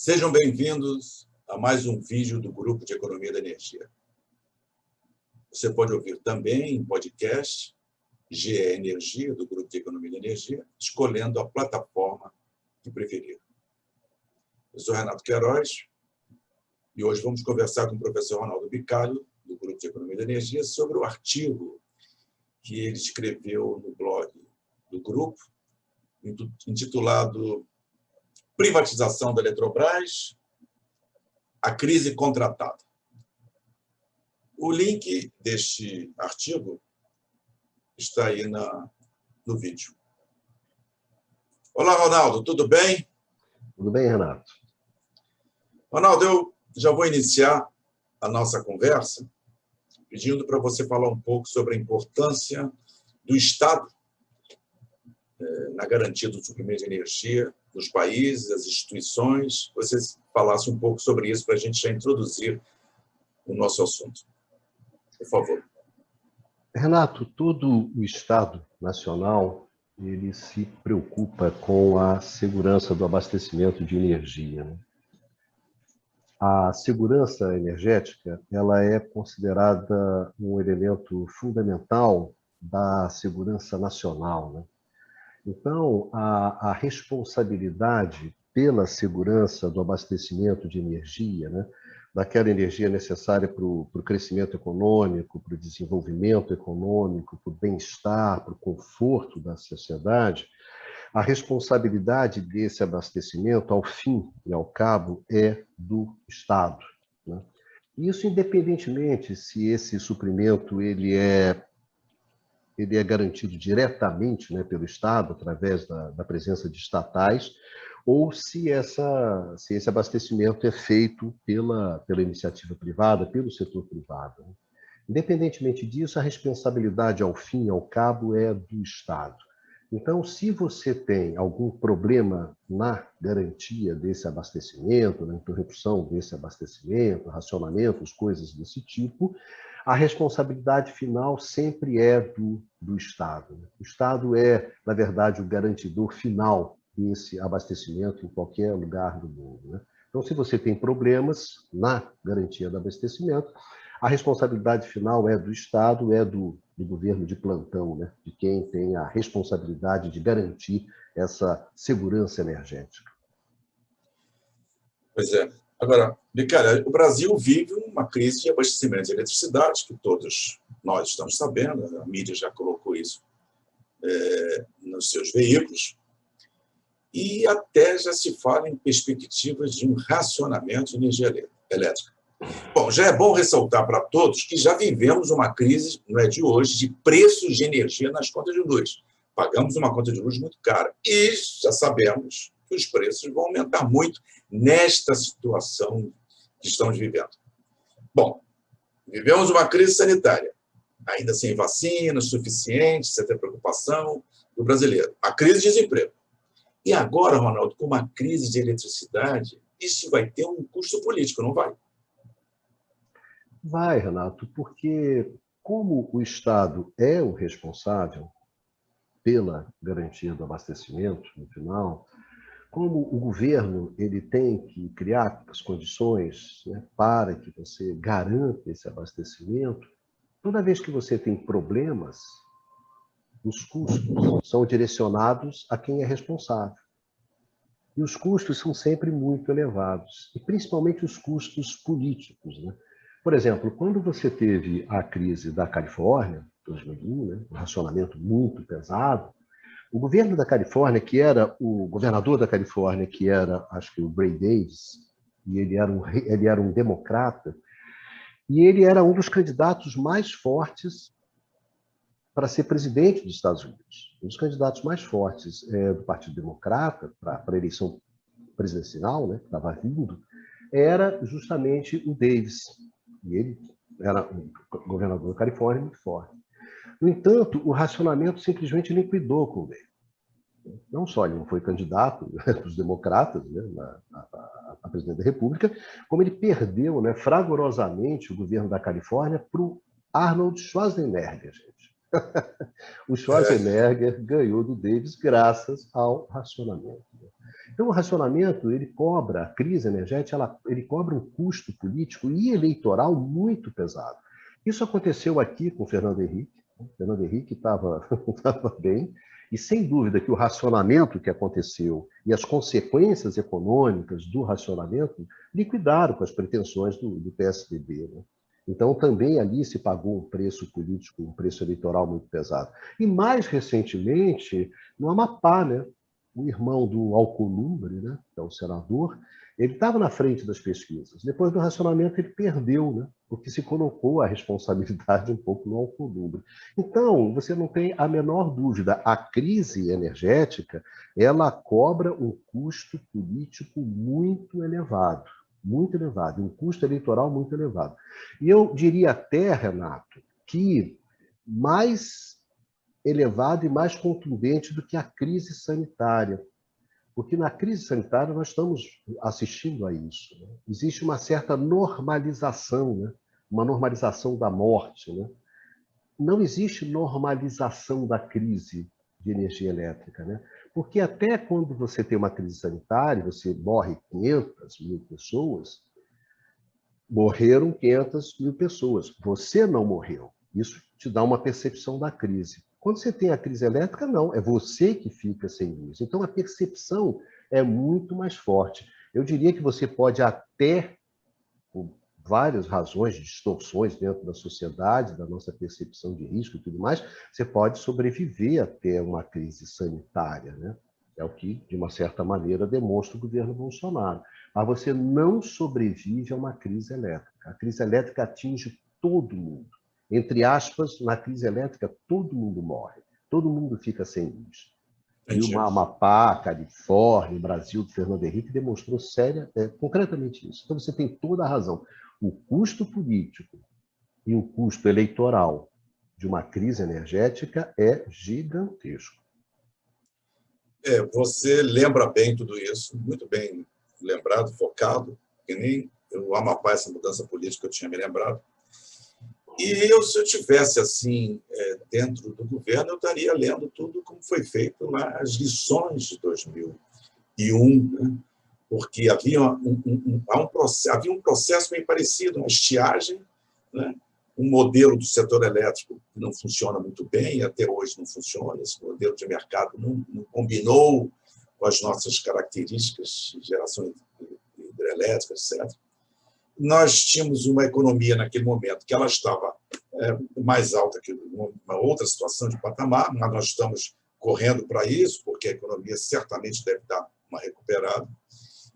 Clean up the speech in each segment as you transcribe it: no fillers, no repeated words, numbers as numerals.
Sejam bem-vindos a mais um vídeo do Grupo de Economia da Energia. Você pode ouvir também em podcast GE Energia, do Grupo de Economia da Energia, escolhendo a plataforma que preferir. Eu sou Renato Queiroz e hoje vamos conversar com o professor Ronaldo Bicalho, do Grupo de Economia da Energia, sobre o artigo que ele escreveu no blog do grupo, intitulado Privatização da Eletrobras, a crise contratada. O link deste artigo está aí no vídeo. Olá, Ronaldo, tudo bem? Tudo bem, Renato. Ronaldo, eu já vou iniciar a nossa conversa pedindo para você falar um pouco sobre a importância do Estado na garantia do suprimento de energia nos países, as instituições. Você falasse um pouco sobre isso para a gente já introduzir o nosso assunto. Por favor. Renato, todo o Estado nacional ele se preocupa com a segurança do abastecimento de energia, né? A segurança energética ela é considerada um elemento fundamental da segurança nacional, né? Então, a responsabilidade pela segurança do abastecimento de energia, né, daquela energia necessária para o crescimento econômico, para o desenvolvimento econômico, para o bem-estar, para o conforto da sociedade, a responsabilidade desse abastecimento, ao fim e ao cabo, é do Estado, né? Isso independentemente se esse suprimento ele é garantido diretamente, né, pelo Estado, através da presença de estatais, ou se esse abastecimento é feito pela iniciativa privada, pelo setor privado. Independentemente disso, a responsabilidade, ao fim e ao cabo, é do Estado. Então, se você tem algum problema na garantia desse abastecimento, na interrupção desse abastecimento, racionamentos, coisas desse tipo, a responsabilidade final sempre é do Estado. O Estado é, na verdade, o garantidor final desse abastecimento em qualquer lugar do mundo, né? Então, se você tem problemas na garantia do abastecimento, a responsabilidade final é do Estado, é do governo de plantão, né? De quem tem a responsabilidade de garantir essa segurança energética. Pois é. Agora, Bicalho, o Brasil vive uma crise de abastecimento de eletricidade, que todos nós estamos sabendo, a mídia já colocou isso nos seus veículos, e até já se fala em perspectivas de um racionamento de energia elétrica. Bom, já é bom ressaltar para todos que já vivemos uma crise, não é de hoje, de preços de energia nas contas de luz. Pagamos uma conta de luz muito cara e já sabemos que os preços vão aumentar muito nesta situação que estamos vivendo. Bom, vivemos uma crise sanitária, ainda sem vacinas suficientes, sem ter preocupação do brasileiro. A crise de desemprego. E agora, Ronaldo, com uma crise de eletricidade, isso vai ter um custo político, não vai? Vai, Renato, porque como o Estado é o responsável pela garantia do abastecimento, no final, como o governo ele tem que criar as condições, né, para que você garanta esse abastecimento, toda vez que você tem problemas, os custos são direcionados a quem é responsável. E os custos são sempre muito elevados, e principalmente os custos políticos, né? Por exemplo, quando você teve a crise da Califórnia, 2001, né, um racionamento muito pesado, o governo da Califórnia, que era o governador da Califórnia, que era, acho que o Gray Davis, e ele era um democrata, e ele era um dos candidatos mais fortes para ser presidente dos Estados Unidos. Um dos candidatos mais fortes do Partido Democrata para a eleição presidencial, né, que estava vindo, era justamente o Davis. E ele era um governador da Califórnia muito forte. No entanto, o racionamento simplesmente liquidou com ele. Não só ele não foi candidato dos democratas, né, a presidente da República, como ele perdeu, né, fragorosamente o governo da Califórnia para o Arnold Schwarzenegger, gente. O Schwarzenegger ganhou do Davis graças ao racionamento. Então, o racionamento, ele cobra, a crise energética, ele cobra um custo político e eleitoral muito pesado. Isso aconteceu aqui com o Fernando Henrique. O Fernando Henrique estava bem, e sem dúvida que o racionamento que aconteceu e as consequências econômicas do racionamento liquidaram com as pretensões do PSDB. Né? Então, também ali se pagou um preço político, um preço eleitoral muito pesado. E mais recentemente, no Amapá, né? O irmão do Alcolumbre, né, que é o senador, ele estava na frente das pesquisas. Depois do racionamento, ele perdeu, né, porque se colocou a responsabilidade um pouco no Alcolumbre. Então, você não tem a menor dúvida, a crise energética, ela cobra um custo político muito elevado, um custo eleitoral muito elevado. E eu diria até, Renato, que mais elevado e mais contundente do que a crise sanitária. Porque na crise sanitária nós estamos assistindo a isso. Né? Existe uma certa normalização, né? Uma normalização da morte. Né? Não existe normalização da crise de energia elétrica. Né? Porque até quando você tem uma crise sanitária, você morre 500 mil pessoas, morreram 500 mil pessoas. Você não morreu. Isso te dá uma percepção da crise. Quando você tem a crise elétrica, não, é você que fica sem luz. Então, a percepção é muito mais forte. Eu diria que você pode até, por várias razões de distorções dentro da sociedade, da nossa percepção de risco e tudo mais, você pode sobreviver até uma crise sanitária, né? É o que, de uma certa maneira, demonstra o governo Bolsonaro. Mas você não sobrevive a uma crise elétrica. A crise elétrica atinge todo mundo. Entre aspas, na crise elétrica, todo mundo morre. Todo mundo fica sem luz. E o Amapá, Califórnia, o Brasil do Fernando Henrique demonstrou concretamente isso. Então, você tem toda a razão. O custo político e o custo eleitoral de uma crise energética é gigantesco. Você lembra bem tudo isso, muito bem lembrado, focado, que nem o Amapá, essa mudança política eu tinha me lembrado. E eu, se eu tivesse assim dentro do governo, eu estaria lendo tudo como foi feito lá, as lições de 2001, né? Porque havia um processo meio parecido, uma estiagem, né? Um modelo do setor elétrico que não funciona muito bem, até hoje não funciona, esse modelo de mercado não combinou com as nossas características de geração hidrelétrica, etc. Nós tínhamos uma economia naquele momento que ela estava mais alta que uma outra situação de patamar, mas nós estamos correndo para isso, porque a economia certamente deve dar uma recuperada.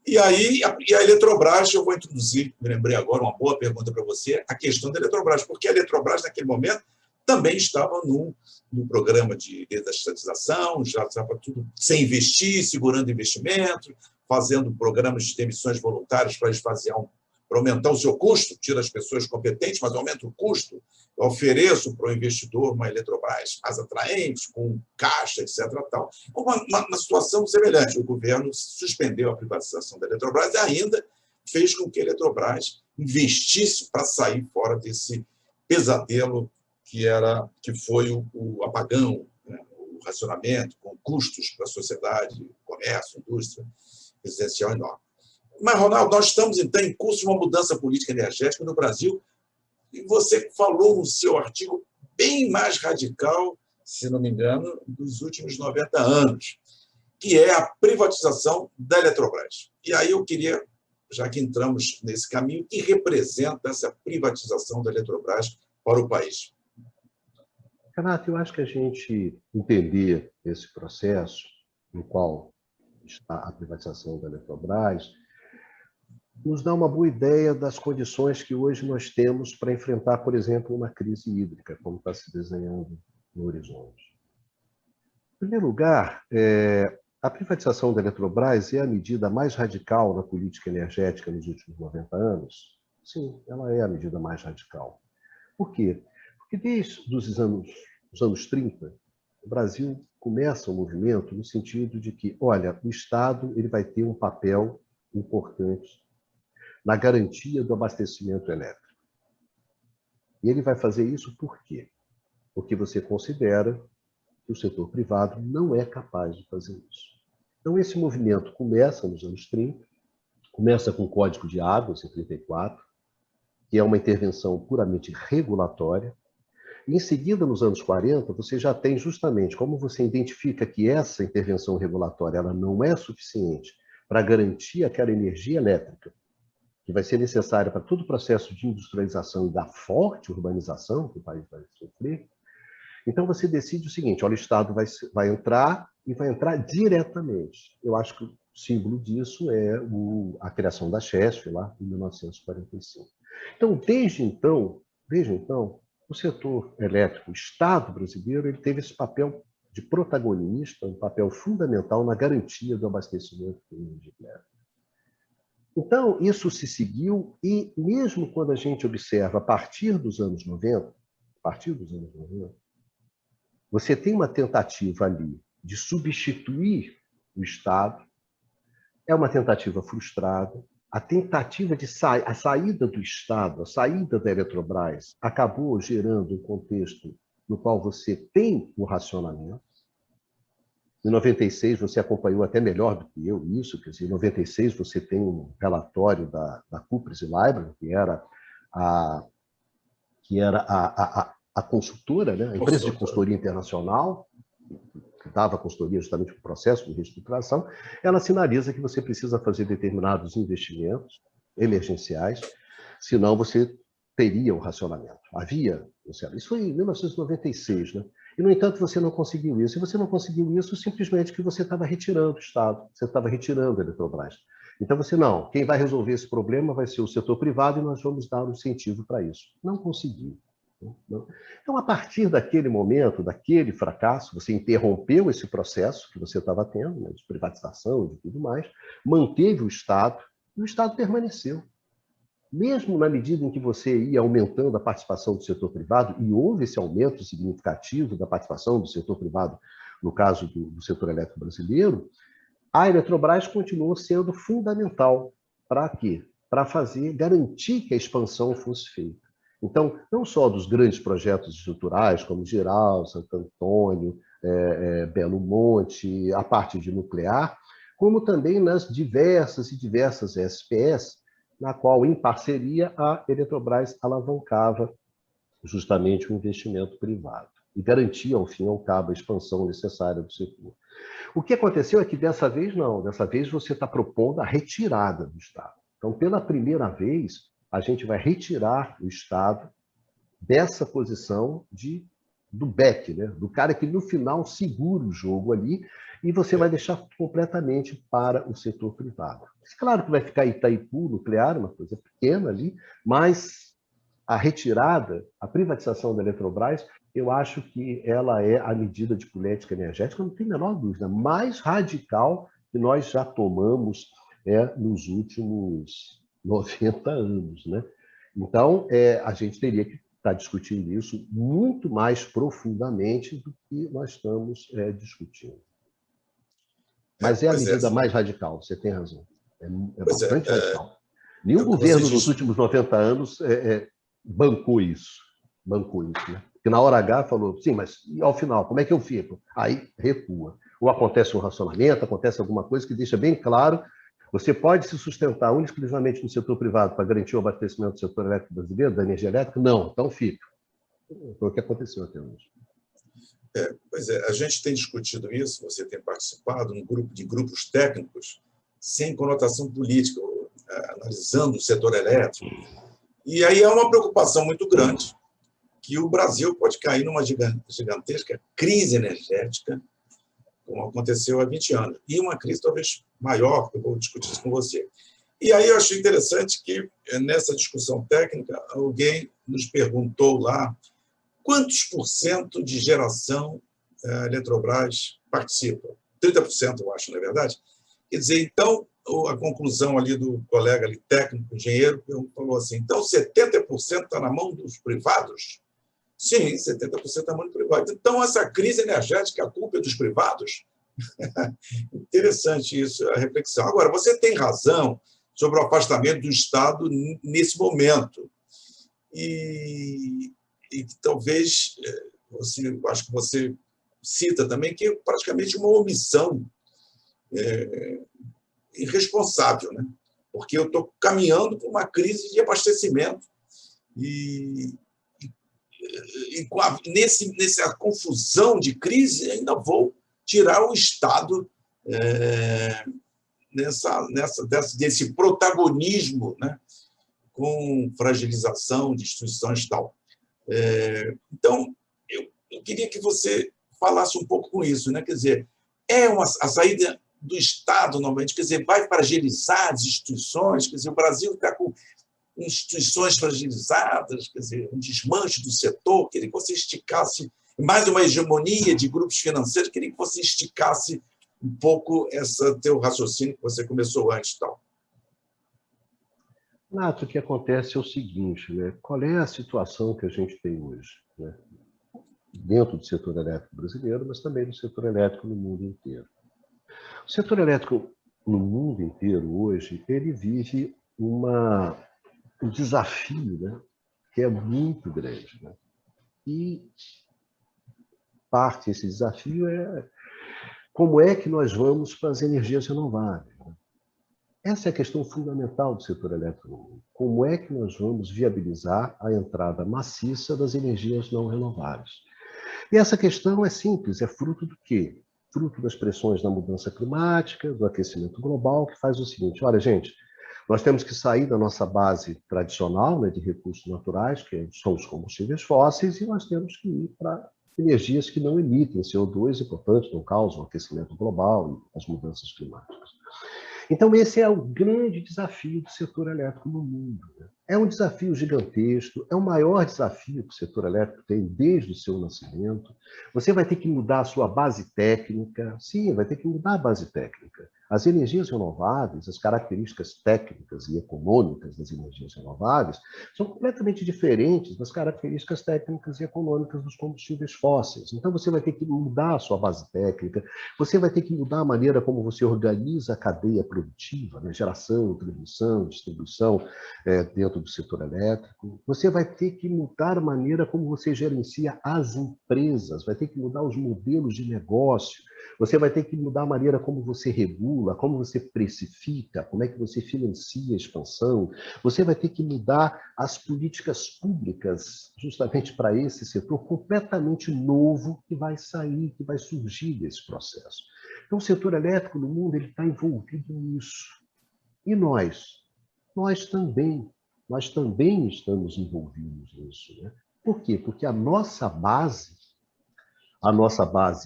E aí, a Eletrobras, eu vou introduzir, me lembrei agora, uma boa pergunta para você, a questão da Eletrobras, porque a Eletrobras, naquele momento, também estava no programa de desestatização, já estava tudo sem investir, segurando investimento, fazendo programas de demissões voluntárias para esvaziar para aumentar o seu custo, tira as pessoas competentes, mas aumenta o custo. Eu ofereço para o investidor uma Eletrobras mais atraente, com caixa, etc. Tal. Uma situação semelhante. O governo suspendeu a privatização da Eletrobras e ainda fez com que a Eletrobras investisse para sair fora desse pesadelo que foi o apagão, né? O racionamento, com custos para a sociedade, comércio, indústria residencial enorme. Mas, Ronaldo, nós estamos, então, em curso de uma mudança política energética no Brasil, e você falou no seu artigo bem mais radical, se não me engano, dos últimos 90 anos, que é a privatização da Eletrobras. E aí eu queria, já que entramos nesse caminho, o que representa essa privatização da Eletrobras para o país? Renato, eu acho que a gente entender esse processo, no qual está a privatização da Eletrobras, nos dá uma boa ideia das condições que hoje nós temos para enfrentar, por exemplo, uma crise hídrica, como está se desenhando no horizonte. Em primeiro lugar, a privatização da Eletrobras é a medida mais radical na política energética nos últimos 90 anos? Sim, ela é a medida mais radical. Por quê? Porque desde os anos 30, o Brasil começa um movimento no sentido de que, olha, o Estado ele vai ter um papel importante na garantia do abastecimento elétrico. E ele vai fazer isso por quê? Porque você considera que o setor privado não é capaz de fazer isso. Então, esse movimento começa nos anos 30, começa com o Código de Águas, em 34, que é uma intervenção puramente regulatória. E, em seguida, nos anos 40, você já tem justamente, como você identifica que essa intervenção regulatória ela não é suficiente para garantir aquela energia elétrica que vai ser necessária para todo o processo de industrialização e da forte urbanização que o país vai sofrer. Então, você decide o seguinte, olha, o Estado vai entrar e vai entrar diretamente. Eu acho que o símbolo disso é a criação da Chesf, lá em 1945. Então, desde então, o setor elétrico, o Estado brasileiro, ele teve esse papel de protagonista, um papel fundamental na garantia do abastecimento de energia elétrica. Então, isso se seguiu e, mesmo quando a gente observa a partir dos anos 90, você tem uma tentativa ali de substituir o Estado, é uma tentativa frustrada. A tentativa de a saída do Estado, a saída da Eletrobras, acabou gerando um contexto no qual você tem o racionamento. Em 96, você acompanhou até melhor do que eu isso, quer dizer, em 96 você tem um relatório da Cupress e Lybrand, que era a consultora, né? A empresa de consultoria internacional, que dava consultoria justamente para o processo de reestruturação, ela sinaliza que você precisa fazer determinados investimentos emergenciais, senão você teria o racionamento. Isso foi em 1996, né? E, no entanto, você não conseguiu isso. E você não conseguiu isso simplesmente porque você estava retirando o Estado, você estava retirando a Eletrobras. Então, quem vai resolver esse problema vai ser o setor privado e nós vamos dar um incentivo para isso. Não conseguiu. Então, a partir daquele momento, daquele fracasso, você interrompeu esse processo que você estava tendo, né, de privatização e de tudo mais, manteve o Estado, e o Estado permaneceu. Mesmo na medida em que você ia aumentando a participação do setor privado, e houve esse aumento significativo da participação do setor privado, no caso do setor elétrico brasileiro, a Eletrobras continuou sendo fundamental. Para quê? Para garantir que a expansão fosse feita. Então, não só dos grandes projetos estruturais, como Geral, Santo Antônio, Belo Monte, a parte de nuclear, como também nas diversas SPS, na qual, em parceria, a Eletrobras alavancava justamente o investimento privado e garantia, ao fim e ao cabo, a expansão necessária do setor. O que aconteceu é que dessa vez não, dessa vez você está propondo a retirada do Estado. Então, pela primeira vez, a gente vai retirar o Estado dessa posição do back, né? Do cara que no final segura o jogo ali, e você vai deixar completamente para o setor privado. Claro que vai ficar Itaipu nuclear, uma coisa pequena ali, mas a retirada, a privatização da Eletrobras, eu acho que ela é a medida de política energética, não tem a menor dúvida, mais radical que nós já tomamos nos últimos 90 anos, né? Então, a gente teria que estar discutindo isso muito mais profundamente do que nós estamos discutindo. Mas é a medida mais radical, você tem razão. É bastante radical. Nenhum governo nos últimos 90 anos bancou isso, né? Porque na hora H falou, sim, mas ao final, como é que eu fico? Aí recua. Ou acontece um racionamento, acontece alguma coisa que deixa bem claro, você pode se sustentar exclusivamente no setor privado para garantir o abastecimento do setor elétrico brasileiro, da energia elétrica? Não, então fica. Foi o que aconteceu até hoje. Pois é, a gente tem discutido isso, você tem participado de grupos técnicos sem conotação política, analisando o setor elétrico. E aí é uma preocupação muito grande que o Brasil pode cair numa gigantesca crise energética, como aconteceu há 20 anos, e uma crise talvez maior, que eu vou discutir isso com você. E aí eu achei interessante que, nessa discussão técnica, alguém nos perguntou lá quantos % de geração a Eletrobras participa? 30%, eu acho, não é verdade? Quer dizer, então, a conclusão ali do colega ali, técnico, engenheiro, falou assim, então 70% está na mão dos privados? Sim, 70% está na mão dos privados. Então, essa crise energética, a culpa é dos privados? Interessante isso, a reflexão. Agora, você tem razão sobre o afastamento do Estado nesse momento. E talvez, acho que você cita também que é praticamente uma omissão irresponsável, né? Porque eu estou caminhando para uma crise de abastecimento e nessa confusão de crise, ainda vou tirar o Estado desse protagonismo, né, com fragilização de instituições e tal. Então, eu queria que você falasse um pouco com isso, né? Quer dizer, a saída do Estado, normalmente, quer dizer, vai fragilizar as instituições, quer dizer, o Brasil está com instituições fragilizadas, quer dizer, um desmanche do setor. Queria que você esticasse, mais uma hegemonia de grupos financeiros, queria que você esticasse um pouco esse teu raciocínio que você começou antes. Tal. Nato, o que acontece é o seguinte, né? Qual é a situação que a gente tem hoje, né? Dentro do setor elétrico brasileiro, mas também do setor elétrico no mundo inteiro. O setor elétrico no mundo inteiro hoje, ele vive um desafio, né, que é muito grande, né? E parte desse desafio é como é que nós vamos para as energias renováveis, né? Essa é a questão fundamental do setor elétrico no mundo. Como é que nós vamos viabilizar a entrada maciça das energias não renováveis? E essa questão é simples, é fruto do quê? Fruto das pressões da mudança climática, do aquecimento global, que faz o seguinte: olha, gente, nós temos que sair da nossa base tradicional, né, de recursos naturais, que são os combustíveis fósseis, e nós temos que ir para energias que não emitem CO2 e, portanto, não causam aquecimento global e as mudanças climáticas. Então, esse é o grande desafio do setor elétrico no mundo, né? É um desafio gigantesco, é o maior desafio que o setor elétrico tem desde o seu nascimento. Você vai ter que mudar a sua base técnica. Sim, vai ter que mudar a base técnica. As energias renováveis, as características técnicas e econômicas das energias renováveis são completamente diferentes das características técnicas e econômicas dos combustíveis fósseis. Então, você vai ter que mudar a sua base técnica, você vai ter que mudar a maneira como você organiza a cadeia produtiva, né? Geração, transmissão, distribuição, dentro do setor elétrico. Você vai ter que mudar a maneira como você gerencia as empresas, vai ter que mudar os modelos de negócio, você vai ter que mudar a maneira como você regula, como você precifica, como é que você financia a expansão. Você vai ter que mudar as políticas públicas justamente para esse setor completamente novo que vai sair, que vai surgir desse processo. Então, o setor elétrico no mundo ele está envolvido nisso. E nós? Nós também estamos envolvidos nisso, né? Por quê? Porque a nossa base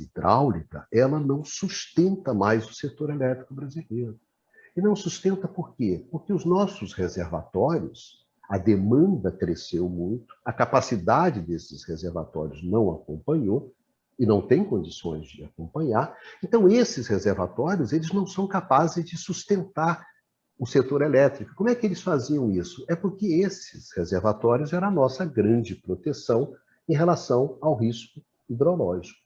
hidráulica, ela não sustenta mais o setor elétrico brasileiro. E não sustenta por quê? Porque os nossos reservatórios, a demanda cresceu muito, a capacidade desses reservatórios não acompanhou, e não tem condições de acompanhar. Então, esses reservatórios, eles não são capazes de sustentar o setor elétrico. Como é que eles faziam isso? É porque esses reservatórios eram a nossa grande proteção em relação ao risco hidrológico.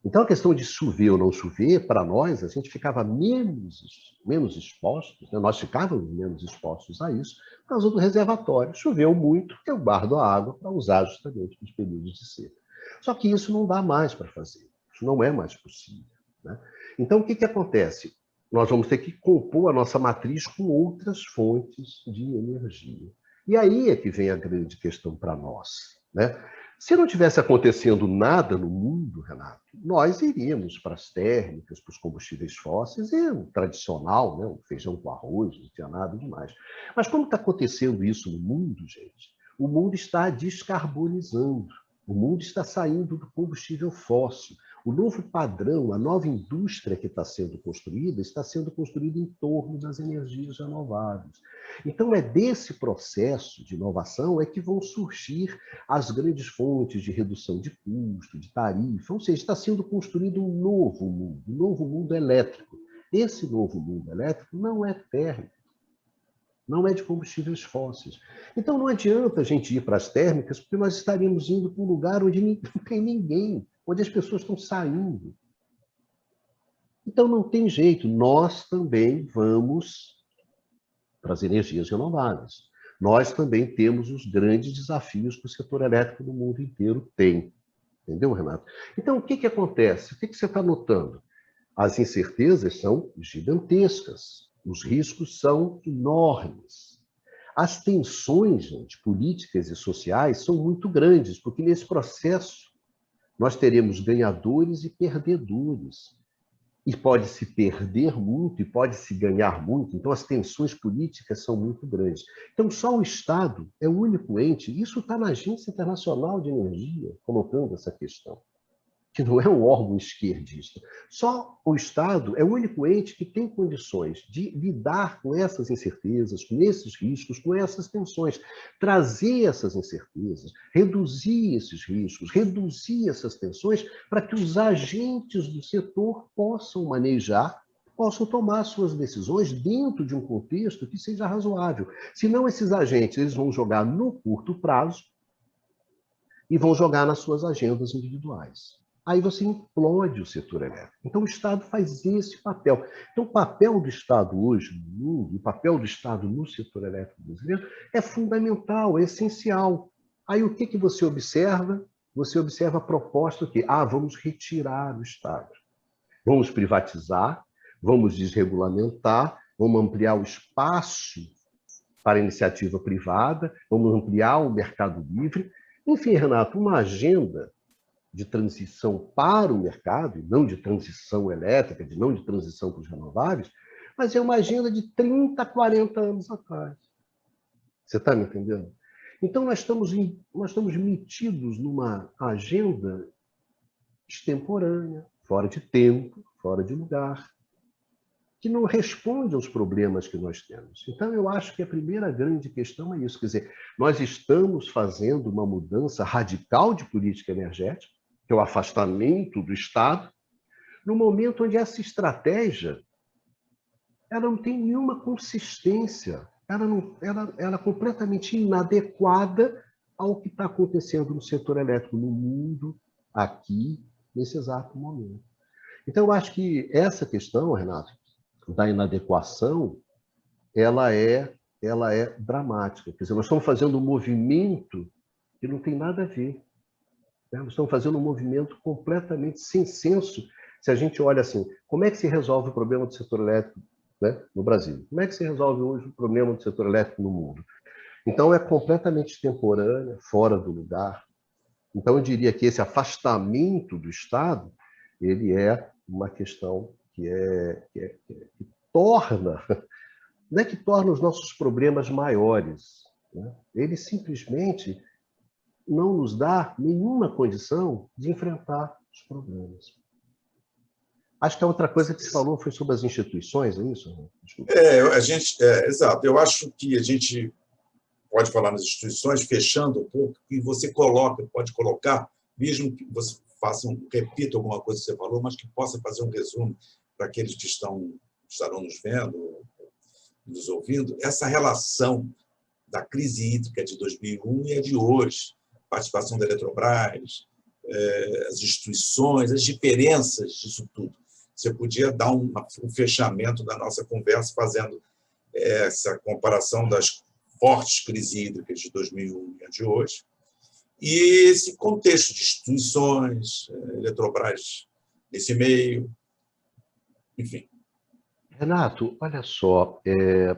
Então, a questão de chover ou não chover, para nós, a gente ficava menos expostos, né? Nós ficávamos menos expostos a isso, por causa do reservatório. Choveu muito, eu guardo a água para usar justamente nos períodos de seca. Só que isso não dá mais para fazer, isso não é mais possível, né? Então, o que acontece? Nós vamos ter que compor a nossa matriz com outras fontes de energia. E aí é que vem a grande questão para nós, né? Se não tivesse acontecendo nada no mundo, Renato, nós iríamos para as térmicas, para os combustíveis fósseis, e o tradicional, né? O feijão com arroz, não tinha nada demais. Mas como está acontecendo isso no mundo, gente? O mundo está descarbonizando, o mundo está saindo do combustível fóssil. O novo padrão, a nova indústria que está sendo construída em torno das energias renováveis. Então, é desse processo de inovação é que vão surgir as grandes fontes de redução de custo, de tarifa, ou seja, está sendo construído um novo mundo elétrico. Esse novo mundo elétrico não é térmico, não é de combustíveis fósseis. Então, não adianta a gente ir para as térmicas, porque nós estaríamos indo para um lugar onde não tem ninguém, onde as pessoas estão saindo. Então, não tem jeito, nós também vamos para as energias renováveis. Nós também temos os grandes desafios que o setor elétrico no mundo inteiro tem. Entendeu, Renato? Então, o que acontece? O que você está notando? As incertezas são gigantescas, os riscos são enormes. As tensões, gente, políticas e sociais são muito grandes, porque nesse processo nós teremos ganhadores e perdedores. E pode-se perder muito e pode-se ganhar muito, então as tensões políticas são muito grandes. Então, só o Estado é o único ente, isso está na Agência Internacional de Energia, colocando essa questão, que não é um órgão esquerdista. Só o Estado é o único ente que tem condições de lidar com essas incertezas, com esses riscos, com essas tensões, trazer essas incertezas, reduzir esses riscos, reduzir essas tensões, para que os agentes do setor possam manejar, possam tomar suas decisões dentro de um contexto que seja razoável. Senão, esses agentes eles vão jogar no curto prazo e vão jogar nas suas agendas individuais. Aí você implode o setor elétrico. Então, o Estado faz esse papel. Então, o papel do Estado hoje no mundo, o papel do Estado no setor elétrico brasileiro é fundamental, é essencial. Aí, o que você observa? Você observa a proposta que, vamos retirar o Estado. Vamos privatizar, vamos desregulamentar, vamos ampliar o espaço para a iniciativa privada, vamos ampliar o mercado livre. Enfim, Renato, uma agenda de transição para o mercado, e não de transição elétrica, não de transição para os renováveis, mas é uma agenda de 30, 40 anos atrás. Você está me entendendo? Então, nós estamos metidos numa agenda extemporânea, fora de tempo, fora de lugar, que não responde aos problemas que nós temos. Então, eu acho que a primeira grande questão é isso. Quer dizer, nós estamos fazendo uma mudança radical de política energética, que é o afastamento do Estado, no momento onde essa estratégia ela não tem nenhuma consistência, ela é completamente inadequada ao que está acontecendo no setor elétrico no mundo, aqui, nesse exato momento. Então, eu acho que essa questão, Renato, da inadequação, ela é dramática. Quer dizer, nós estamos fazendo um movimento que não tem nada a ver. Nós estamos fazendo um movimento completamente sem senso. Se a gente olha assim, como é que se resolve o problema do setor elétrico, né, no Brasil? Como é que se resolve hoje o problema do setor elétrico no mundo? Então, é completamente extemporânea, fora do lugar. Então, eu diria que esse afastamento do Estado, ele é uma questão que torna, não é que torna os nossos problemas maiores, né? Ele simplesmente não nos dá nenhuma condição de enfrentar os problemas. Acho que a outra coisa que você falou foi sobre as instituições, é isso? Desculpa. Exato. Eu acho que a gente pode falar nas instituições, fechando um pouco, e você pode colocar, mesmo que você repita alguma coisa que você falou, mas que possa fazer um resumo para aqueles que estarão nos vendo, nos ouvindo, essa relação da crise hídrica de 2001 e a de hoje, participação da Eletrobras, as instituições, as diferenças disso tudo. Você podia dar um fechamento da nossa conversa fazendo essa comparação das fortes crises hídricas de 2001 e a de hoje, e esse contexto de instituições, Eletrobras nesse meio, enfim. Renato, olha só, é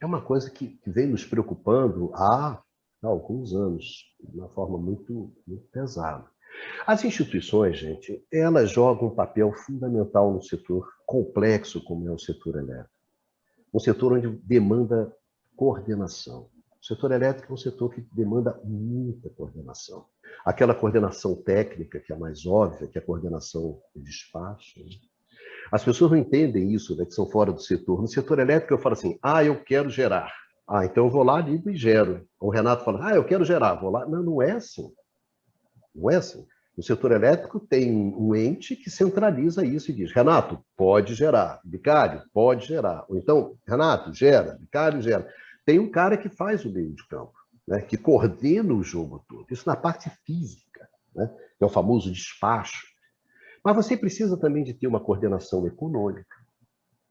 uma coisa que vem nos preocupando há alguns anos, de uma forma muito, muito pesada. As instituições, gente, elas jogam um papel fundamental no setor complexo como é o setor elétrico. Um setor onde demanda coordenação. O setor elétrico é um setor que demanda muita coordenação. Aquela coordenação técnica, que é a mais óbvia, que é a coordenação de despacho. Né? As pessoas não entendem isso, né, que são fora do setor. No setor elétrico, eu falo assim, eu quero gerar. Então eu vou lá, ligo e gero. O Renato fala, eu quero gerar, vou lá. Não, não é assim. Não é assim. No setor elétrico tem um ente que centraliza isso e diz, Renato, pode gerar. Bicário, pode gerar. Ou então, Renato, gera. Bicário, gera. Tem um cara que faz o meio de campo, né, que coordena o jogo todo. Isso na parte física, né, que é o famoso despacho. Mas você precisa também de ter uma coordenação econômica.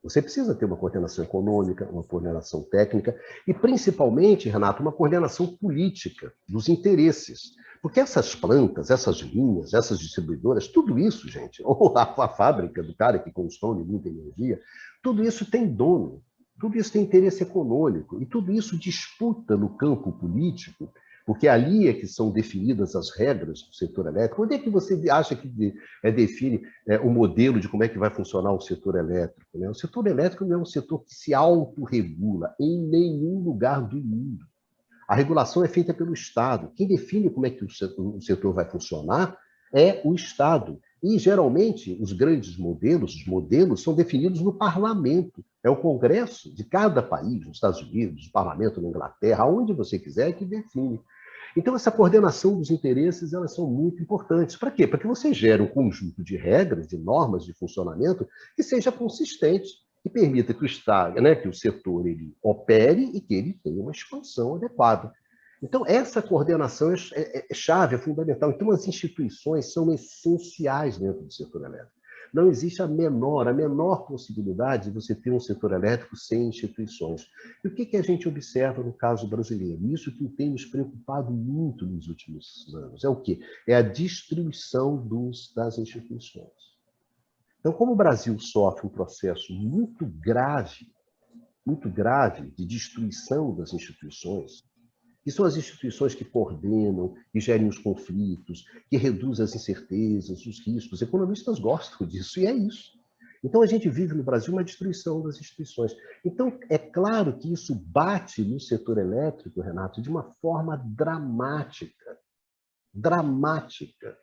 Você precisa ter uma coordenação econômica, uma coordenação técnica e, principalmente, Renato, uma coordenação política dos interesses. Porque essas plantas, essas linhas, essas distribuidoras, tudo isso, gente, ou a fábrica do cara que consome muita energia, tudo isso tem dono, tudo isso tem interesse econômico, e tudo isso disputa no campo político, porque ali é que são definidas as regras do setor elétrico. Onde é que você acha que define o modelo de como é que vai funcionar o setor elétrico? Né? O setor elétrico não é um setor que se autorregula em nenhum lugar do mundo. A regulação é feita pelo Estado. Quem define como é que o setor vai funcionar é o Estado. E, geralmente, os grandes modelos, os modelos são definidos no parlamento. É o Congresso de cada país, nos Estados Unidos, o parlamento na Inglaterra, aonde você quiser, que define. Então, essa coordenação dos interesses, elas são muito importantes. Para quê? Para que você gere um conjunto de regras, de normas de funcionamento que seja consistente, que permita que o Estado, né, que o setor ele opere e que ele tenha uma expansão adequada. Então, essa coordenação é chave, é fundamental. Então, as instituições são essenciais dentro do setor elétrico. Não existe a menor possibilidade de você ter um setor elétrico sem instituições. E o que a gente observa no caso brasileiro? Isso que tem nos preocupado muito nos últimos anos. É o quê? É a destruição das instituições. Então, como o Brasil sofre um processo muito grave de destruição das instituições, que são as instituições que coordenam, que gerem os conflitos, que reduzem as incertezas, os riscos. Economistas gostam disso, e é isso. Então, a gente vive no Brasil uma destruição das instituições. Então, é claro que isso bate no setor elétrico, Renato, de uma forma dramática. Dramática.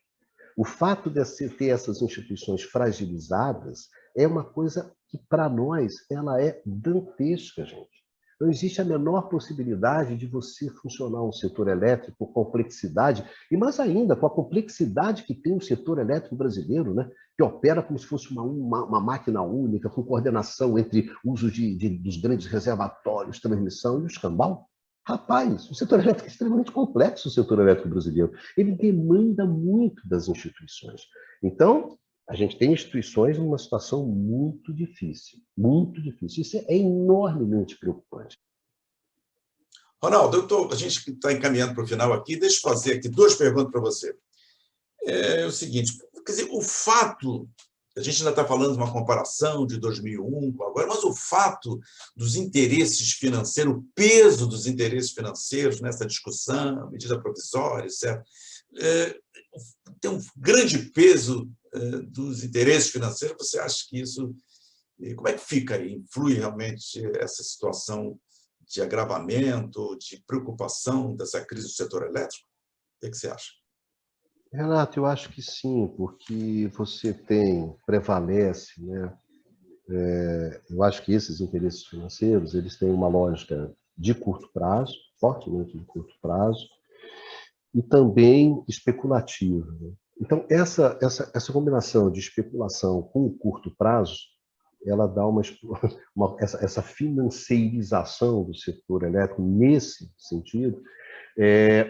O fato de você ter essas instituições fragilizadas é uma coisa que, para nós, ela é dantesca, gente. Não existe a menor possibilidade de você funcionar um setor elétrico com complexidade, e mais ainda, com a complexidade que tem o setor elétrico brasileiro, né? Que opera como se fosse uma máquina única, com coordenação entre uso dos grandes reservatórios, transmissão e o escambau. Rapaz, o setor elétrico é extremamente complexo, o setor elétrico brasileiro. Ele demanda muito das instituições. Então, a gente tem instituições numa situação muito difícil, muito difícil. Isso é enormemente preocupante. Ronaldo, a gente está encaminhando para o final aqui, deixa eu fazer aqui duas perguntas para você. É o seguinte, quer dizer, o fato, a gente ainda está falando de uma comparação de 2001 com agora, mas o fato dos interesses financeiros, o peso dos interesses financeiros nessa discussão, medida provisória, etc., tem um grande peso dos interesses financeiros. Você acha que isso... Como é que fica aí? Influi realmente essa situação de agravamento, de preocupação dessa crise do setor elétrico? O que você acha? Renato, eu acho que sim, porque prevalece, né? Eu acho que esses interesses financeiros, eles têm uma lógica de curto prazo, fortemente de curto prazo, e também especulativa, né? Então, essa combinação de especulação com o curto prazo, ela dá essa financeirização do setor elétrico nesse sentido.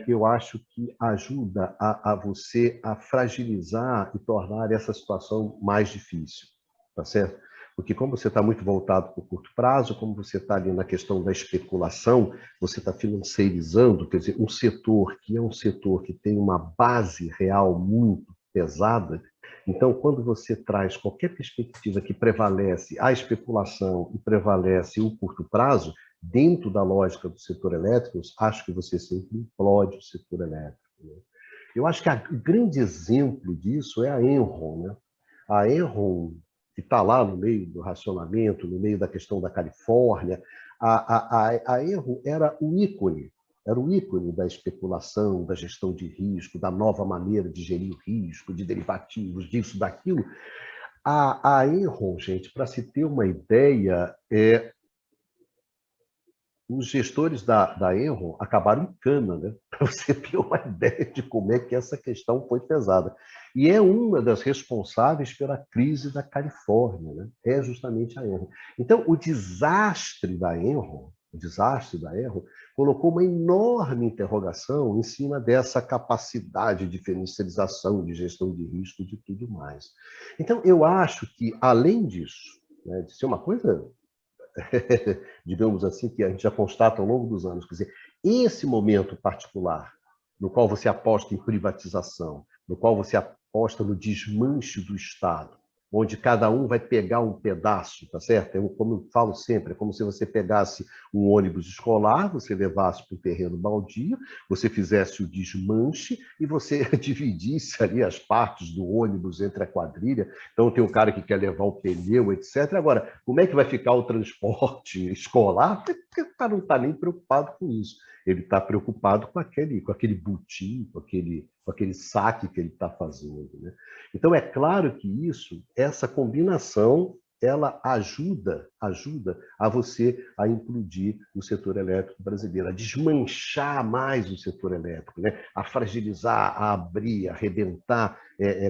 Eu acho que ajuda a você a fragilizar e tornar essa situação mais difícil, tá certo? Porque como você está muito voltado para o curto prazo, como você está ali na questão da especulação, você está financeirizando, quer dizer, um setor que é um setor que tem uma base real muito pesada. Então, quando você traz qualquer perspectiva que prevalece a especulação e prevalece o curto prazo, dentro da lógica do setor elétrico, acho que você sempre implode o setor elétrico, né? Eu acho que o grande exemplo disso é a Enron, né? A Enron, que está lá no meio do racionamento, no meio da questão da Califórnia, a Enron era o ícone da especulação, da gestão de risco, da nova maneira de gerir o risco, de derivativos, disso, daquilo. A Enron, gente, para se ter uma ideia, os gestores da Enron acabaram em cana, né? Para você ter uma ideia de como é que essa questão foi pesada. E é uma das responsáveis pela crise da Califórnia, né? É justamente a Enron. Então, o desastre da Enron colocou uma enorme interrogação em cima dessa capacidade de financiarização, de gestão de risco e de tudo mais. Então, eu acho que, além disso, né, de ser uma coisa digamos assim, que a gente já constata ao longo dos anos. Quer dizer, esse momento particular no qual você aposta em privatização, no qual você aposta no desmanche do Estado, onde cada um vai pegar um pedaço, tá certo? Como eu falo sempre, é como se você pegasse um ônibus escolar, você levasse para um terreno baldio, você fizesse o desmanche e você dividisse ali as partes do ônibus entre a quadrilha. Então tem um cara que quer levar o pneu, etc. Agora, como é que vai ficar o transporte escolar? Porque o cara não está nem preocupado com isso. Ele está preocupado com aquele butim, com aquele saque que ele está fazendo, né? Então, é claro que essa combinação, ela ajuda a você a implodir o setor elétrico brasileiro, a desmanchar mais o setor elétrico, né? A fragilizar, a abrir, a arrebentar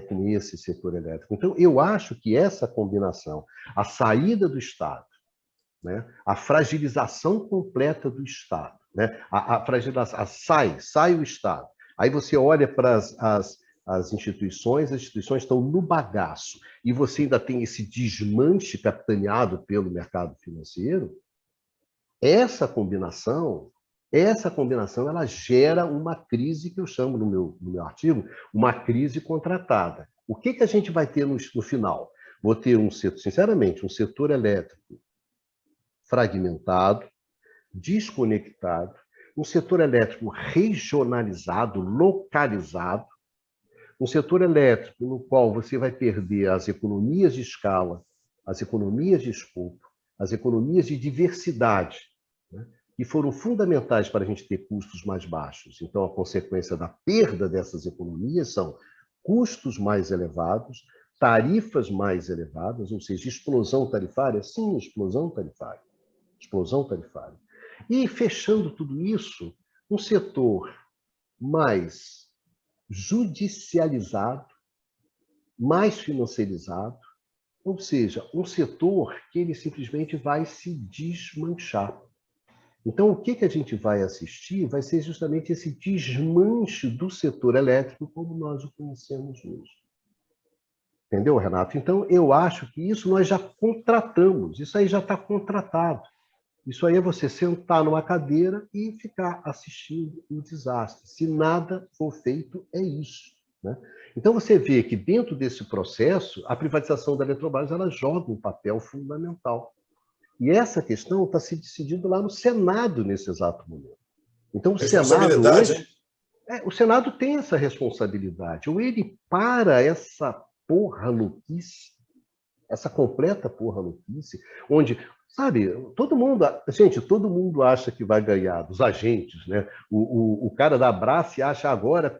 com esse setor elétrico. Então, eu acho que essa combinação, a saída do Estado, né? A fragilização completa do Estado, né? A fragilização, sai o Estado. Aí você olha para as instituições estão no bagaço, e você ainda tem esse desmanche capitaneado pelo mercado financeiro. Essa combinação ela gera uma crise que eu chamo no meu artigo, uma crise contratada. O que a gente vai ter no final? Vou ter sinceramente, um setor elétrico fragmentado, desconectado, um setor elétrico regionalizado, localizado, um setor elétrico no qual você vai perder as economias de escala, as economias de escopo, as economias de diversidade, né, que foram fundamentais para a gente ter custos mais baixos. Então, a consequência da perda dessas economias são custos mais elevados, tarifas mais elevadas, ou seja, explosão tarifária? Sim, explosão tarifária. Explosão tarifária. E, fechando tudo isso, um setor mais judicializado, mais financiarizado, ou seja, um setor que ele simplesmente vai se desmanchar. Então, o que a gente vai assistir vai ser justamente esse desmanche do setor elétrico como nós o conhecemos hoje. Entendeu, Renato? Então, eu acho que isso nós já contratamos, isso aí já está contratado. Isso aí é você sentar numa cadeira e ficar assistindo um desastre. Se nada for feito, é isso, né? Então, você vê que dentro desse processo, a privatização da Eletrobras ela joga um papel fundamental. E essa questão está se decidindo lá no Senado nesse exato momento. Então, o Senado hoje, o Senado tem essa responsabilidade. Ou ele para essa porra louquice, essa completa porra louquice, onde, sabe, todo mundo acha que vai ganhar, dos agentes, né? O cara da Brás acha agora,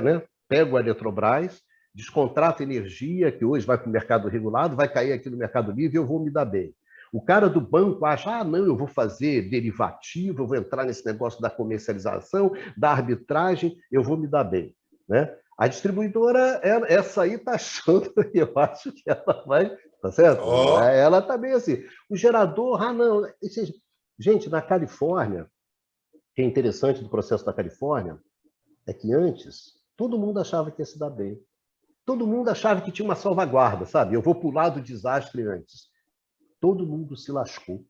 né? Pega o Eletrobras, descontrata energia, que hoje vai para o mercado regulado, vai cair aqui no mercado livre e eu vou me dar bem. O cara do banco acha, não, eu vou fazer derivativo, eu vou entrar nesse negócio da comercialização, da arbitragem, eu vou me dar bem, né? A distribuidora, essa aí está achando, eu acho que ela vai, tá certo? Oh. Ela está bem assim. O gerador, não. Gente, na Califórnia, o que é interessante do processo da Califórnia é que antes todo mundo achava que ia se dar bem. Todo mundo achava que tinha uma salvaguarda, sabe? Eu vou pular do desastre antes. Todo mundo se lascou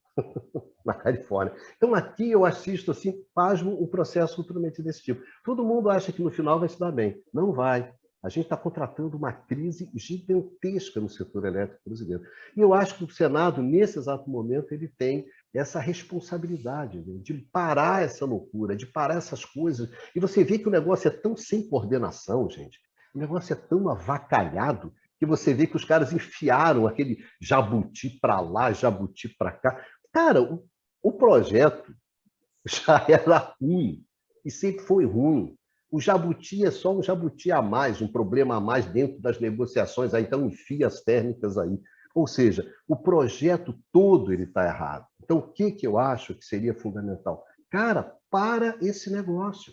na Califórnia. Então, aqui eu assisto, assim, pasmo, um processo totalmente desse tipo. Todo mundo acha que no final vai se dar bem. Não vai. A gente está contratando uma crise gigantesca no setor elétrico brasileiro. E eu acho que o Senado, nesse exato momento, ele tem essa responsabilidade, né, de parar essa loucura, de parar essas coisas. E você vê que o negócio é tão sem coordenação, gente. O negócio é tão avacalhado que você vê que os caras enfiaram aquele jabuti para lá, jabuti para cá. Cara, o projeto já era ruim e sempre foi ruim. O jabuti é só um jabuti a mais, um problema a mais dentro das negociações. Aí, então, enfia as térmicas aí. Ou seja, o projeto todo ele está errado. Então, o que eu acho que seria fundamental? Cara, para esse negócio.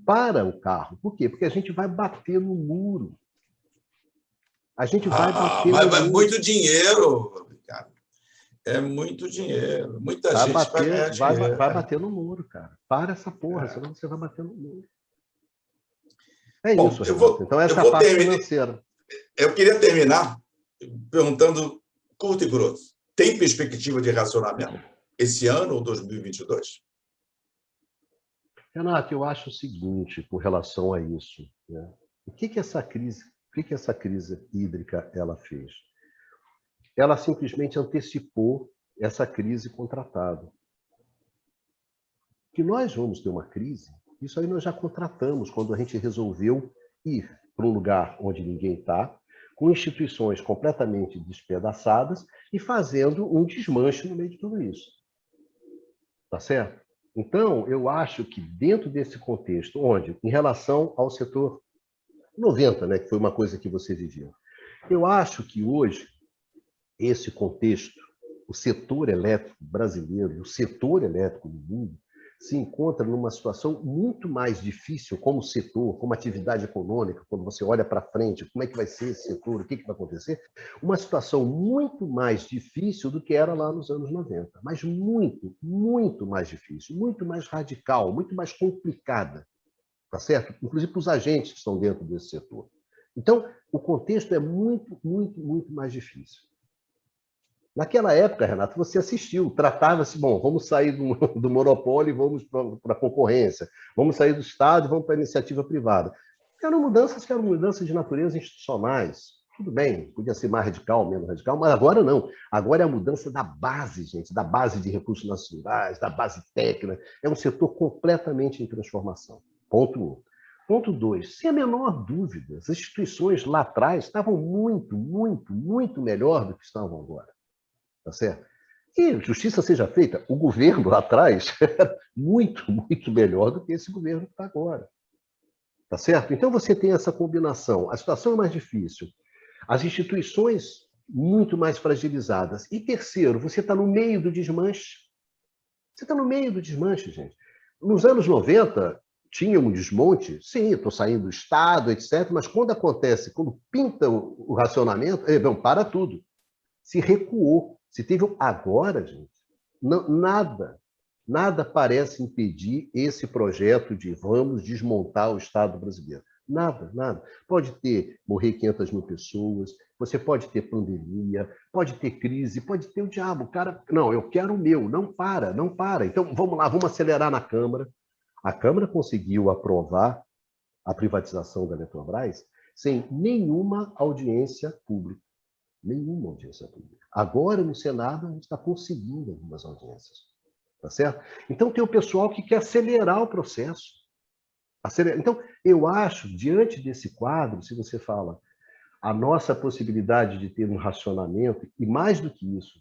Para o carro. Por quê? Porque a gente vai bater no muro. A gente vai bater no muro. Mas é muito dinheiro, Ricardo. É muito dinheiro. Muita gente vai ganhar dinheiro. Vai bater no muro, cara. Para essa porra, senão você vai bater no muro. É bom, isso, Renato. Então, essa é a parte financeira. Eu queria terminar perguntando, curto e grosso, tem perspectiva de racionamento esse ano ou 2022? Renato, eu acho o seguinte com relação a isso, né? O que essa crise hídrica ela fez? Ela simplesmente antecipou essa crise com o tratado. Que nós vamos ter uma crise, isso aí nós já contratamos quando a gente resolveu ir para um lugar onde ninguém está, com instituições completamente despedaçadas e fazendo um desmanche no meio de tudo isso. Tá certo? Então, eu acho que dentro desse contexto, onde, em relação ao setor 90, né, que foi uma coisa que você vivia, eu acho que hoje, esse contexto, o setor elétrico brasileiro, o setor elétrico do mundo, se encontra numa situação muito mais difícil como setor, como atividade econômica, quando você olha para frente, como é que vai ser esse setor, o que vai acontecer, uma situação muito mais difícil do que era lá nos anos 90, mas muito, muito mais difícil, muito mais radical, muito mais complicada, tá certo? Inclusive para os agentes que estão dentro desse setor. Então, o contexto é muito, muito, muito mais difícil. Naquela época, Renato, você assistiu, tratava-se, bom, vamos sair do monopólio e vamos para a concorrência, vamos sair do Estado e vamos para a iniciativa privada. Eram mudanças de natureza institucionais. Tudo bem, podia ser mais radical, menos radical, mas agora não. Agora é a mudança da base, gente, da base de recursos nacionais, da base técnica. É um setor completamente em transformação. Ponto 1. Ponto 2, sem a menor dúvida, as instituições lá atrás estavam muito, muito, muito melhor do que estavam agora. Tá certo? E justiça seja feita, o governo lá atrás era muito, muito melhor do que esse governo que está agora. Tá certo? Então você tem essa combinação. A situação é mais difícil. As instituições muito mais fragilizadas. E terceiro, você está no meio do desmanche. Você está no meio do desmanche, gente. Nos anos 90, tinha um desmonte, sim, estou saindo do Estado, etc., mas quando acontece, quando pinta o racionamento, não, para tudo. Se recuou. Se teve agora, gente, não, nada parece impedir esse projeto de vamos desmontar o Estado brasileiro. Nada. Pode morrer 500 mil pessoas, você pode ter pandemia, pode ter crise, pode ter o diabo. Cara, não, eu quero o meu, não para. Então, vamos lá, vamos acelerar na Câmara. A Câmara conseguiu aprovar a privatização da Eletrobras sem nenhuma audiência pública. Nenhuma audiência pública. Agora, no Senado, a gente está conseguindo algumas audiências. Tá certo? Então, tem o pessoal que quer acelerar o processo. Então, eu acho, diante desse quadro, se você fala a nossa possibilidade de ter um racionamento, e mais do que isso,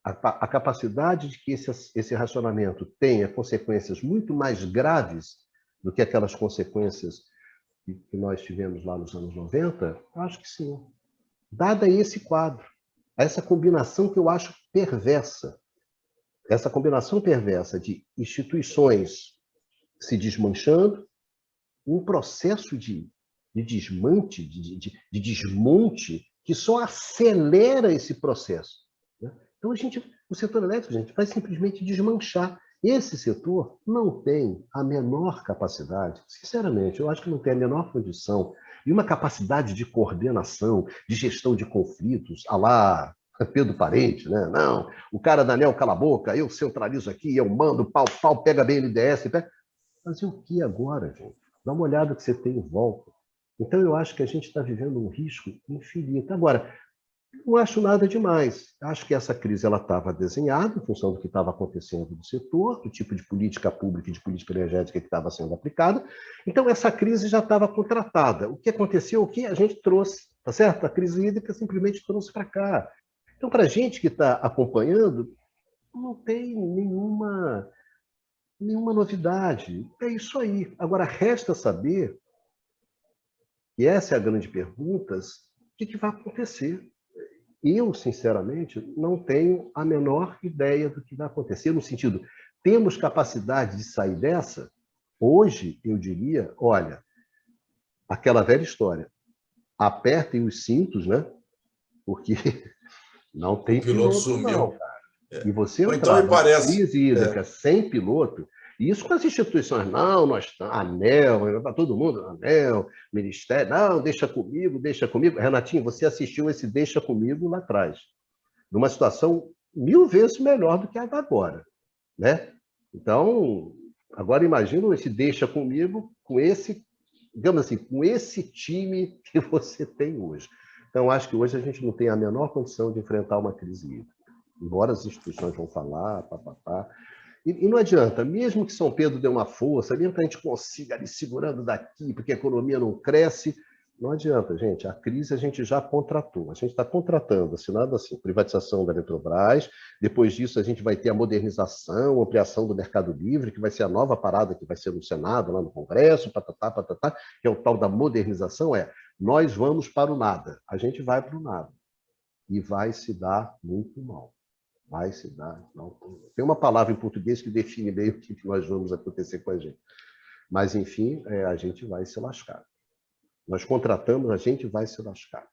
a capacidade de que esse racionamento tenha consequências muito mais graves do que aquelas consequências que nós tivemos lá nos anos 90, acho que sim. Dada esse quadro, essa combinação que eu acho perversa, essa combinação perversa de instituições se desmanchando, um processo de desmonte, de desmonte, que só acelera esse processo. Né? Então, o setor elétrico, gente, vai simplesmente desmanchar. Esse setor não tem a menor capacidade, sinceramente, eu acho que não tem a menor condição e uma capacidade de coordenação, de gestão de conflitos, à lá Pedro Parente, né? Não, o cara da ANEEL cala a boca, eu centralizo aqui, eu mando, pau, pega BNDES, pega... Mas e o que agora, gente? Dá uma olhada que você tem em volta. Então, eu acho que a gente está vivendo um risco infinito. Agora, não acho nada demais. Acho que essa crise estava desenhada em função do que estava acontecendo no setor, do tipo de política pública e de política energética que estava sendo aplicada. Então, essa crise já estava contratada. O que aconteceu? O que a gente trouxe, tá certo? A crise hídrica simplesmente trouxe para cá. Então, para a gente que está acompanhando, não tem nenhuma novidade. É isso aí. Agora, resta saber, e essa é a grande pergunta, o que vai acontecer. Eu, sinceramente, não tenho a menor ideia do que vai acontecer, no sentido, temos capacidade de sair dessa? Hoje, eu diria, olha, aquela velha história, apertem os cintos, né? Porque não tem piloto, não, cara. E você entrar numa crise hídrica sem piloto, isso com as instituições, não, nós estamos, ANEEL, para todo mundo, ANEEL, Ministério, não, deixa comigo. Renatinho, você assistiu esse Deixa Comigo lá atrás, numa situação 1000 vezes melhor do que a da agora, né? Então, Agora, imagina esse deixa comigo com esse, digamos assim, com esse time que você tem hoje. Então, acho que hoje a gente não tem a menor condição de enfrentar uma crise hídrica. Embora as instituições vão falar, papapá. E não adianta, mesmo que São Pedro dê uma força, mesmo que a gente consiga ali segurando daqui, porque a economia não cresce, não adianta, gente. A crise a gente já contratou. A gente está contratando, assinado assim, privatização da Eletrobras. Depois disso, a gente vai ter a modernização, ampliação do Mercado Livre, que vai ser a nova parada que vai ser no Senado, lá no Congresso, patatá, patatá, que é o tal da modernização, nós vamos para o nada. A gente vai para o nada. E vai se dar muito mal. Vai se dar. Não. Tem uma palavra em português que define bem o que nós vamos acontecer com a gente. Mas, enfim, a gente vai se lascar. Nós contratamos, a gente vai se lascar.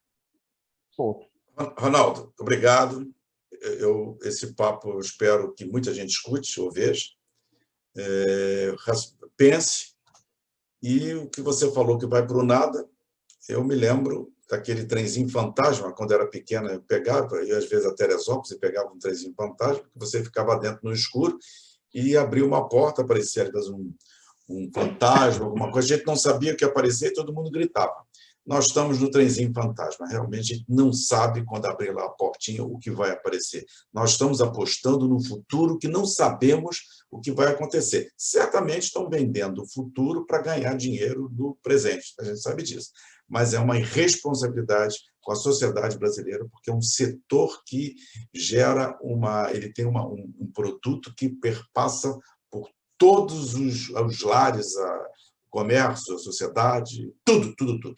Ponto. Ronaldo, obrigado. Esse papo eu espero que muita gente escute ou veja. Pense. E o que você falou que vai para o nada, eu me lembro daquele trenzinho fantasma, quando era pequena, eu pegava, e às vezes a Teresópolis, e pegava um trenzinho fantasma, que você ficava dentro no escuro e abria uma porta, aparecia às vezes um fantasma, alguma coisa, a gente não sabia o que aparecia e todo mundo gritava. Nós estamos no trenzinho fantasma, realmente a gente não sabe quando abrir lá a portinha o que vai aparecer. Nós estamos apostando no futuro que não sabemos o que vai acontecer. Certamente estão vendendo o futuro para ganhar dinheiro no presente, a gente sabe disso. Mas é uma irresponsabilidade com a sociedade brasileira, porque é um setor que gera ele tem um produto que perpassa por todos os lares, o comércio, a sociedade, tudo.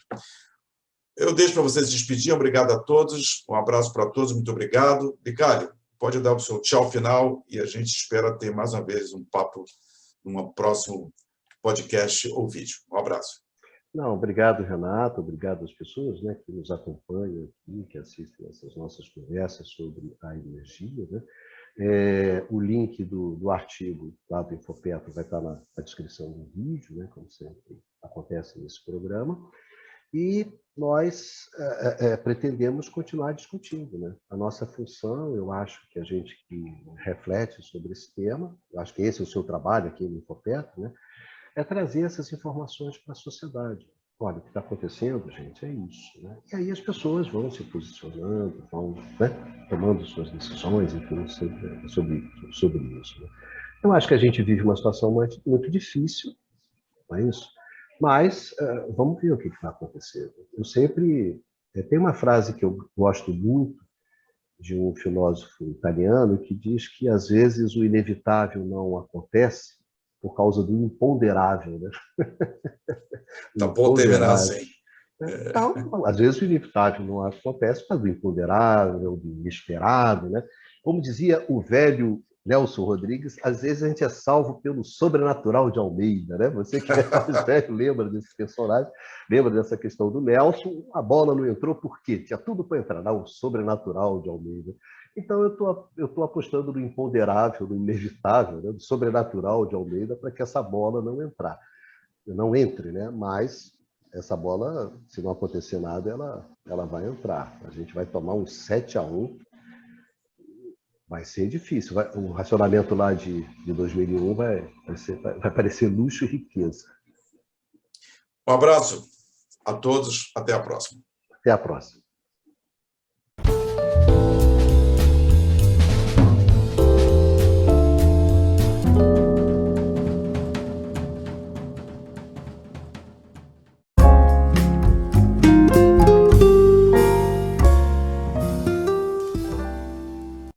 Eu deixo para vocês se despedirem. Obrigado a todos. Um abraço para todos. Muito obrigado. Bicalho, pode dar o seu tchau final e a gente espera ter mais uma vez um papo num próximo podcast ou vídeo. Um abraço. Não, obrigado, Renato. Obrigado às pessoas, né, que nos acompanham aqui, que assistem essas nossas conversas sobre a energia, né? O link do artigo lá do Infopetro vai estar na descrição do vídeo, né, como sempre acontece nesse programa. E nós pretendemos continuar discutindo, né? A nossa função, eu acho que a gente que reflete sobre esse tema, eu acho que esse é o seu trabalho aqui no Infopetro, né? É trazer essas informações para a sociedade. Olha, o que está acontecendo, gente, é isso, né? E aí as pessoas vão se posicionando, vão, né, tomando suas decisões, enfim, sobre isso, né? Eu acho que a gente vive uma situação muito difícil, não é isso? Mas vamos ver o que vai acontecer. Eu sempre... tem uma frase que eu gosto muito de um filósofo italiano que diz que, às vezes, o inevitável não acontece por causa do imponderável, né? Tá bom terminar assim. Então, às vezes o inevitável não acontece por causa do imponderável, do inesperado, né? Como dizia o velho Nelson Rodrigues, às vezes a gente é salvo pelo sobrenatural de Almeida, né? Você que é mais velho lembra desse personagem, lembra dessa questão do Nelson, a bola não entrou por quê? Tinha tudo para entrar, o sobrenatural de Almeida. Então eu tô apostando no imponderável, no inevitável, né? Do sobrenatural de Almeida, para que essa bola não entre, né? Mas essa bola, se não acontecer nada, ela vai entrar. A gente vai tomar um 7-1. Vai ser difícil. O racionamento lá de 2001 vai parecer luxo e riqueza. Um abraço a todos. Até a próxima. Até a próxima.